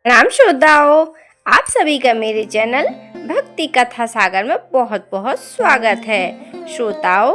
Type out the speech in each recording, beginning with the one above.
राम श्रोताओं, आप सभी का मेरे चैनल भक्ति कथा सागर में बहुत बहुत स्वागत है। श्रोताओं,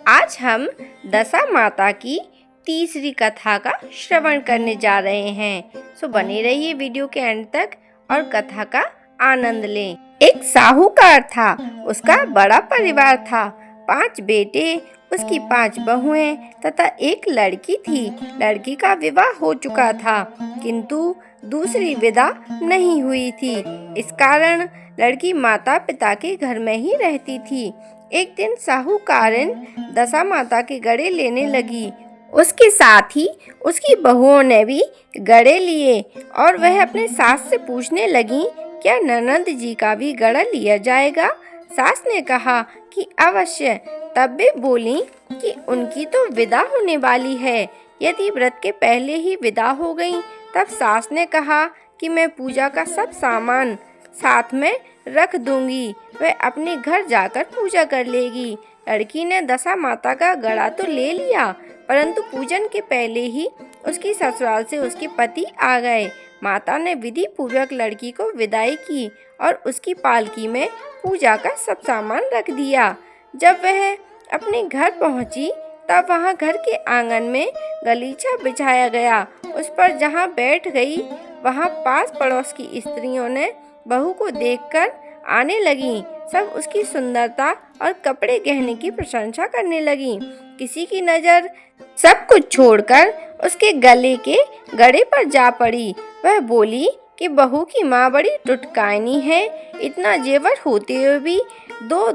आज हम दशा माता की तीसरी कथा का श्रवण करने जा रहे हैं। सो बने रहिए वीडियो के अंत तक और कथा का आनंद लें। एक साहूकार था, उसका बड़ा परिवार था। 5 बेटे, उसकी 5 बहुएं तथा एक लड़की थी। लड़की का विवाह हो चुका था, किंतु दूसरी विदा नहीं हुई थी। इस कारण लड़की माता पिता के घर में ही रहती थी। एक दिन साहूकारिन दशा माता के गड़े लेने लगी। उसके साथ ही उसकी बहुओं ने भी गड़े लिए और वह अपने सास से पूछने लगी, क्या ननद जी का भी गड़ा लिया जाएगा? सास ने कहा कि अवश्य। तब वे बोली कि उनकी तो विदा होने वाली है। यदि व्रत के पहले ही विदा हो गई, तब सास ने कहा कि मैं पूजा का सब सामान साथ में रख दूंगी, वह अपने घर जाकर पूजा कर लेगी। लड़की ने दशा माता का गड़ा तो ले लिया, परंतु पूजन के पहले ही उसकी ससुराल से उसके पति आ गए। माता ने विधि पूर्वक लड़की को विदाई की और उसकी पालकी में पूजा का सब सामान रख दिया। जब वह अपने घर पहुंची, तब वहां घर के आंगन में गलीचा बिछाया गया। उस पर जहां बैठ गई, वहां पास पड़ोस की स्त्रियों ने बहू को देखकर आने लगी। सब उसकी सुंदरता और कपड़े गहने की प्रशंसा करने लगी। किसी की नजर सब कुछ छोड़कर उसके गले के गड़े पर जा पड़ी। वह बोली कि बहू की माँ बड़ी टुटकानी है, इतना जेवर होते हुए भी 2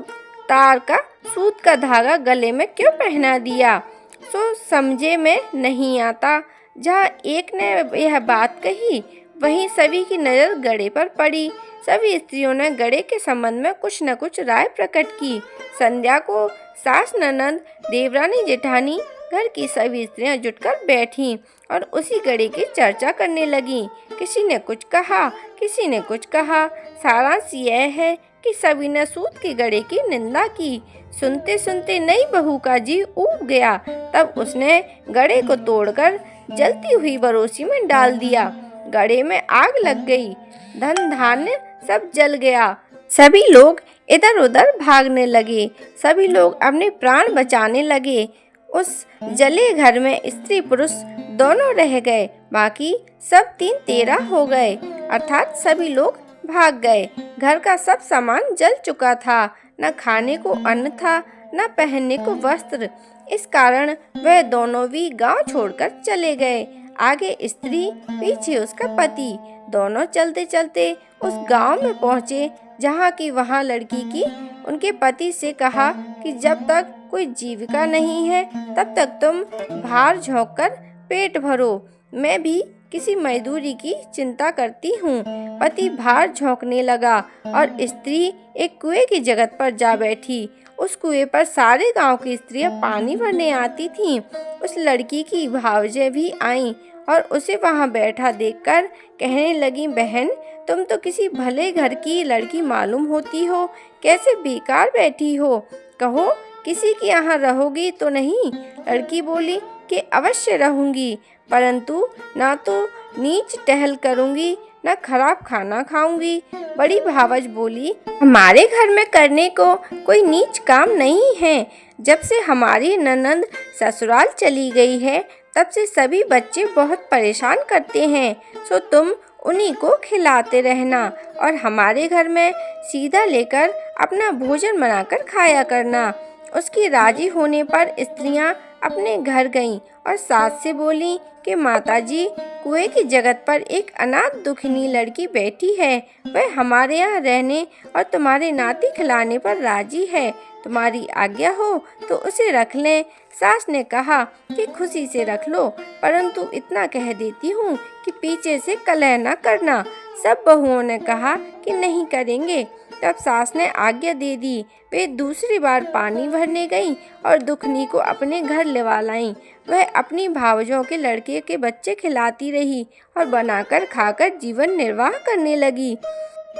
तार का सूत का धागा गले में क्यों पहना दिया? सो समझे में नहीं आता। जहाँ एक ने यह बात कही, वहीं सभी की नज़र गड़े पर पड़ी। सभी स्त्रियों ने गड़े के संबंध में कुछ न कुछ राय प्रकट की। संध्या को सास, ननद, देवरानी, जेठानी, घर की सभी स्त्रियां जुटकर बैठीं और उसी गड़े की चर्चा करने लगीं। किसी ने कुछ कहा, किसी ने कुछ कहा। सारांश यह है कि सभी ने सूत के गड़े की निंदा की। सुनते सुनते नई बहू का जी ऊब गया। तब उसने गड़े को तोड़कर जलती हुई बरोसी में डाल दिया। गड़े में आग लग गई, धन धान्य सब जल गया। सभी लोग इधर उधर भागने लगे। सभी लोग अपने प्राण बचाने लगे। उस जले घर में स्त्री पुरुष दोनों रह गए, बाकी सब 3-13 हो गए, अर्थात सभी लोग भाग गए। घर का सब सामान जल चुका था। न खाने को अन्न था, न पहनने को वस्त्र। इस कारण वह दोनों भी गांव छोड़कर चले गए। आगे स्त्री, पीछे उसका पति। दोनों चलते चलते उस गांव में पहुंचे, जहां की वहां लड़की की उनके पति से कहा कि जब तक कोई जीविका नहीं है, तब तक तुम भार झोंक कर पेट भरो। मैं भी किसी मजदूरी की चिंता करती हूँ। पति भार झोंकने लगा और स्त्री एक कुएं की जगह पर जा बैठी। उस कुएं पर सारे गांव की स्त्रियां पानी भरने आती थीं। उस लड़की की भावजें भी आईं और उसे वहां बैठा देखकर कहने लगी, बहन, तुम तो किसी भले घर की लड़की मालूम होती हो, कैसे बेकार बैठी हो? कहो, किसी के यहाँ रहोगी तो नहीं? लड़की बोली कि अवश्य रहूंगी, परंतु ना तो नीच टहल करूंगी, न खराब खाना खाऊंगी। बड़ी भावज बोली, हमारे घर में करने को कोई नीच काम नहीं है। जब से हमारी ननद ससुराल चली गई है, तब से सभी बच्चे बहुत परेशान करते हैं। सो तुम उन्हीं को खिलाते रहना और हमारे घर में सीधा लेकर अपना भोजन बनाकर खाया करना। उसकी राजी होने पर स्त्रियां अपने घर गईं और सास से बोली कि माताजी, कुएं की जगह पर एक अनाथ दुखिनी लड़की बैठी है। वह हमारे यहाँ रहने और तुम्हारे नाती खिलाने पर राजी है। तुम्हारी आज्ञा हो तो उसे रख लें। सास ने कहा कि खुशी से रख लो, परंतु इतना कह देती हूँ कि पीछे से कलह न करना। सब बहुओं ने कहा कि नहीं करेंगे। तब सास ने आज्ञा दे दी। वे दूसरी बार पानी भरने गईं और दुखनी को अपने घर लेवा लाईं। वह अपनी भावजों के लड़के के बच्चे खिलाती रही और बनाकर खाकर जीवन निर्वाह करने लगी।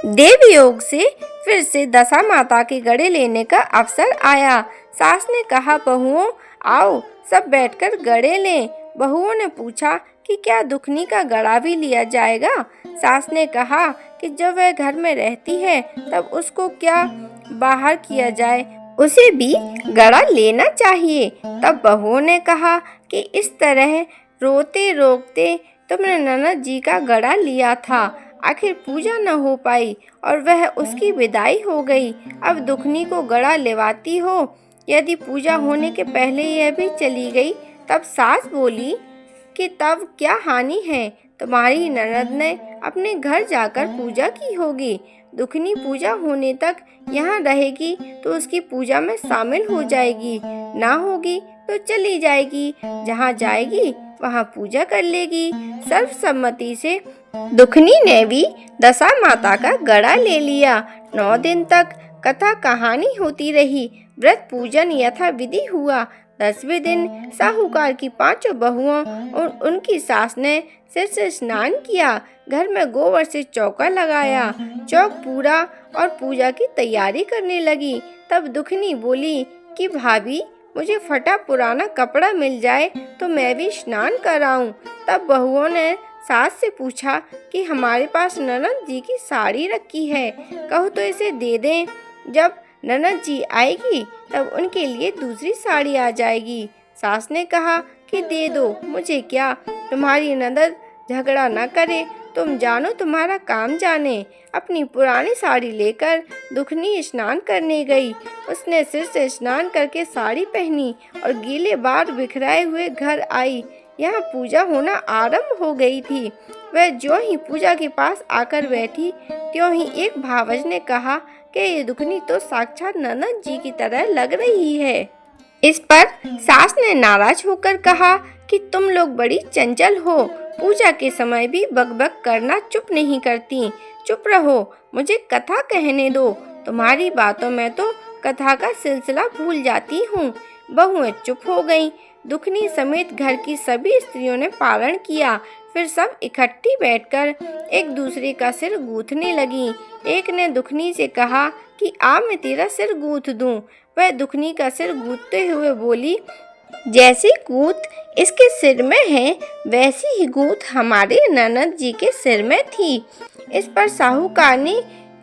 देव योग से फिर से दशा माता के गड़े लेने का अवसर आया। सास ने कहा, बहुओं आओ, सब बैठकर गड़े लें। बहुओं ने पूछा कि कि क्या दुखनी का गड़ा भी लिया जाएगा। सास ने कहा कि जब वह घर में रहती है तब उसको क्या बाहर किया जाए, उसे भी गड़ा लेना चाहिए। तब बहुओं ने कहा कि इस तरह रोते रोकते तुमने ननद जी का गड़ा लिया था, आखिर पूजा न हो पाई और वह उसकी विदाई हो गई। अब दुखनी को गड़ा लेवाती हो, यदि पूजा होने के पहले यह भी चली गई। तब सास बोली कि तब क्या हानि है, तुम्हारी ननद ने अपने घर जाकर पूजा की होगी। दुखनी पूजा होने तक यहाँ रहेगी तो उसकी पूजा में शामिल हो जाएगी, ना होगी तो चली जाएगी, जहाँ जाएगी वहाँ पूजा कर लेगी। सर्वसम्मति से दुखनी ने भी दशा माता का गड़ा ले लिया। 9 दिन तक कथा कहानी होती रही। व्रत पूजन यथा विधि हुआ। 10वें दिन साहूकार की 5 बहुओं और उनकी सास ने सिर से स्नान किया, घर में गोबर से चौका लगाया, चौक पूरा और पूजा की तैयारी करने लगी। तब दुखनी बोली कि भाभी, मुझे फटा पुराना कपड़ा मिल जाए तो मैं भी स्नान कराऊं। तब बहुओं ने सास से पूछा कि हमारे पास ननद जी की साड़ी रखी है, कहो तो इसे दे दें। जब ननद जी आएगी तब उनके लिए दूसरी साड़ी आ जाएगी। सास ने कहा कि दे दो, मुझे क्या, तुम्हारी ननद झगड़ा न करे, तुम जानो तुम्हारा काम जाने। अपनी पुरानी साड़ी लेकर दुखनी स्नान करने गई। उसने सिर से स्नान करके साड़ी पहनी और गीले बाल बिखराए हुए घर आई। यहाँ पूजा होना आरंभ हो गई थी। वह जो ही पूजा के पास आकर बैठी, त्यों ही एक भावज ने कहा कि ये दुखनी तो साक्षात ननद जी की तरह लग रही है। इस पर सास ने नाराज होकर कहा कि तुम लोग बड़ी चंचल हो, पूजा के समय भी बकबक करना चुप नहीं करती। चुप रहो, मुझे कथा कहने दो। तुम्हारी बातों में तो कथा का सिलसिला भूल जाती हूँ। बहुएं चुप हो गईं। दुखनी समेत घर की सभी स्त्रियों ने पारण किया। फिर सब इकट्ठी बैठकर एक दूसरे का सिर गूंथने लगी। एक ने दुखनी से कहा कि आ मैं तेरा सिर गूंथ दूं। वह दुखनी का सिर गूंथते हुए बोली, जैसी गूंथ इसके सिर में है वैसी ही गूंथ हमारे ननद जी के सिर में थी। इस पर साहूकारनी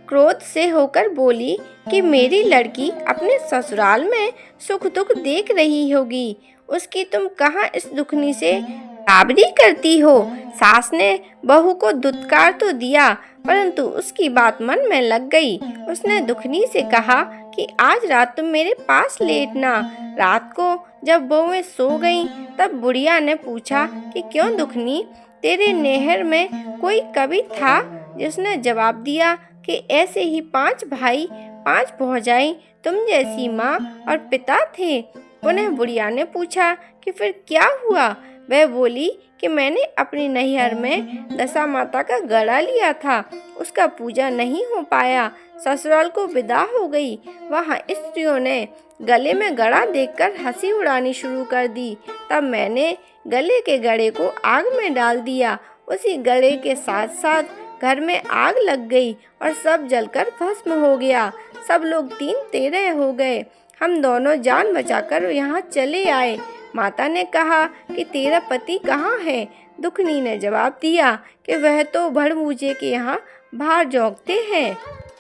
क्रोध से होकर बोली कि मेरी लड़की अपने ससुराल में सुख दुख देख रही होगी, उसकी तुम कहाँ इस दुखनी से बराबरी करती हो। सास ने बहू को दुत्कार तो दिया, परंतु उसकी बात मन में लग गई। उसने दुखनी से कहा कि आज रात तुम मेरे पास लेटना। रात को जब बहुएं सो गईं, तब बुढ़िया ने पूछा कि क्यों दुखनी, तेरे नैहर में कोई कवि था? जिसने जवाब दिया कि ऐसे ही 5 भाई 5 भौजाई तुम जैसी माँ और पिता थे। पुनः बुढ़िया ने पूछा कि फिर क्या हुआ? वह बोली कि मैंने अपनी नैहर में दशा माता का गड़ा लिया था, उसका पूजा नहीं हो पाया, ससुराल को विदा हो गई। वहाँ स्त्रियों ने गले में गड़ा देखकर हंसी उड़ानी शुरू कर दी। तब मैंने गले के गड़े को आग में डाल दिया। उसी गड़े के साथ साथ घर में आग लग गई और सब जलकर भस्म हो गया। सब लोग 3 तेरह हो गए। हम दोनों जान बचाकर यहाँ चले आए। माता ने कहा कि तेरा पति कहाँ है? दुखनी ने जवाब दिया कि वह तो भड़मूजे के यहाँ बाहर जोंकते हैं।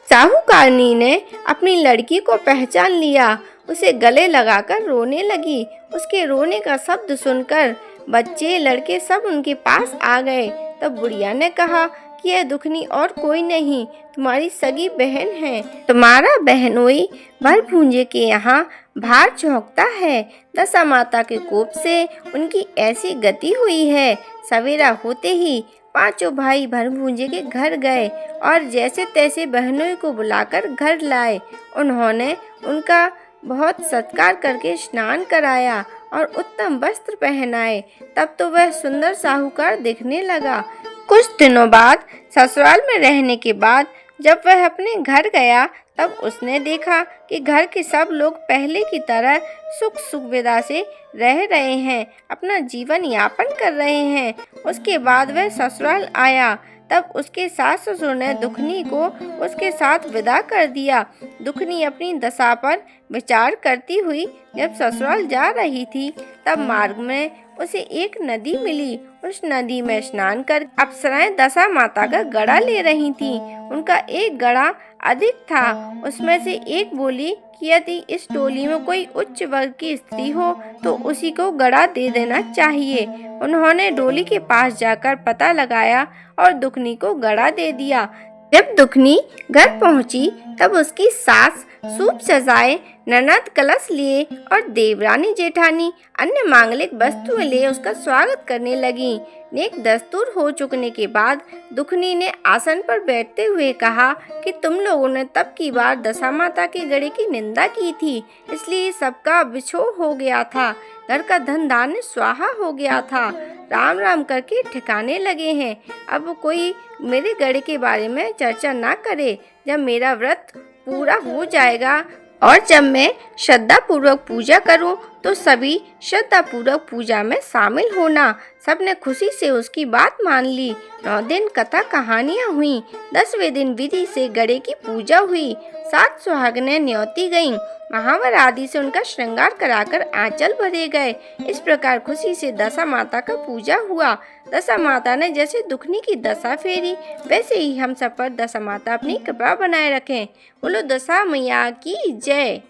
साहूकारनी ने अपनी लड़की को पहचान लिया, उसे गले लगाकर रोने लगी। उसके रोने का शब्द सुनकर बच्चे लड़के सब उनके पास आ गए। तब बुढ़िया ने कहा कि यह दुखनी और कोई नहीं, तुम्हारी सगी बहन है। तुम्हारा बहनोई भरभूंजे के यहाँ बाहर चौंकता है। दशा माता के कोप से उनकी ऐसी गति हुई है। सवेरा होते ही 5 भाई भरभूंजे के घर गए और जैसे तैसे बहनोई को बुलाकर घर लाए। उन्होंने उनका बहुत सत्कार करके स्नान कराया और उत्तम वस्त्र पहनाए। तब तो वह सुंदर साहूकार दिखने लगा। कुछ दिनों बाद ससुराल में रहने के बाद जब वह अपने घर गया, तब उसने देखा कि घर के सब लोग पहले की तरह सुख सुविधा से रह रहे हैं, अपना जीवन यापन कर रहे हैं। उसके बाद वह ससुराल आया, तब उसके सास ससुर ने दुखनी को उसके साथ विदा कर दिया। दुखनी अपनी दशा पर विचार करती हुई जब ससुराल जा रही थी, तब मार्ग में उसे एक नदी मिली। उस नदी में स्नान कर अप्सराएं दशा माता का गड़ा ले रही थीं। उनका एक गड़ा अधिक था। उसमें से एक बोली कि यदि इस टोली में कोई उच्च वर्ग की स्त्री हो तो उसी को गड़ा दे देना चाहिए। उन्होंने डोली के पास जाकर पता लगाया और दुखनी को गड़ा दे दिया। जब दुखनी घर पहुंची तब उसकी सास सूप सजाए, ननद कलश लिए और देवरानी जेठानी अन्य मांगलिक वस्तुएं ले उसका स्वागत करने लगी। नेक दस्तूर हो चुकने के बाद दुखनी ने आसन पर बैठते हुए कहा कि तुम लोगों ने तब की बार दशा माता के गड़े की निंदा की थी, इसलिए सबका बिछोह हो गया था। घर का धन धान्य स्वाहा हो गया था। राम राम करके ठिकाने लगे हैं। अब कोई मेरे गड़े के बारे में चर्चा ना करे। जब मेरा व्रत पूरा हो जाएगा और जब मैं श्रद्धा पूर्वक पूजा करूं तो सभी श्रद्धा पूर्वक पूजा में शामिल होना। सबने खुशी से उसकी बात मान ली। 9 दिन कथा कहानियां हुई। 10वें दिन विधि से गड़े की पूजा हुई। 7 सुहागनें न्योती गईं। महावर आदि से उनका श्रृंगार कराकर आंचल भरे गए। इस प्रकार खुशी से दशा माता का पूजा हुआ। दशा माता ने जैसे दुखनी की दशा फेरी, वैसे ही हम सब पर दशा माता अपनी कृपा बनाए रखें। बोलो दशा मैया की जय।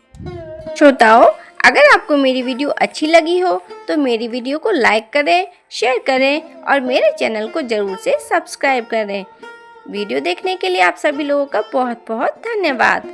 श्रोताओं, अगर आपको मेरी वीडियो अच्छी लगी हो तो मेरी वीडियो को लाइक करें, शेयर करें और मेरे चैनल को जरूर से सब्सक्राइब करें। वीडियो देखने के लिए आप सभी लोगों का बहुत बहुत धन्यवाद।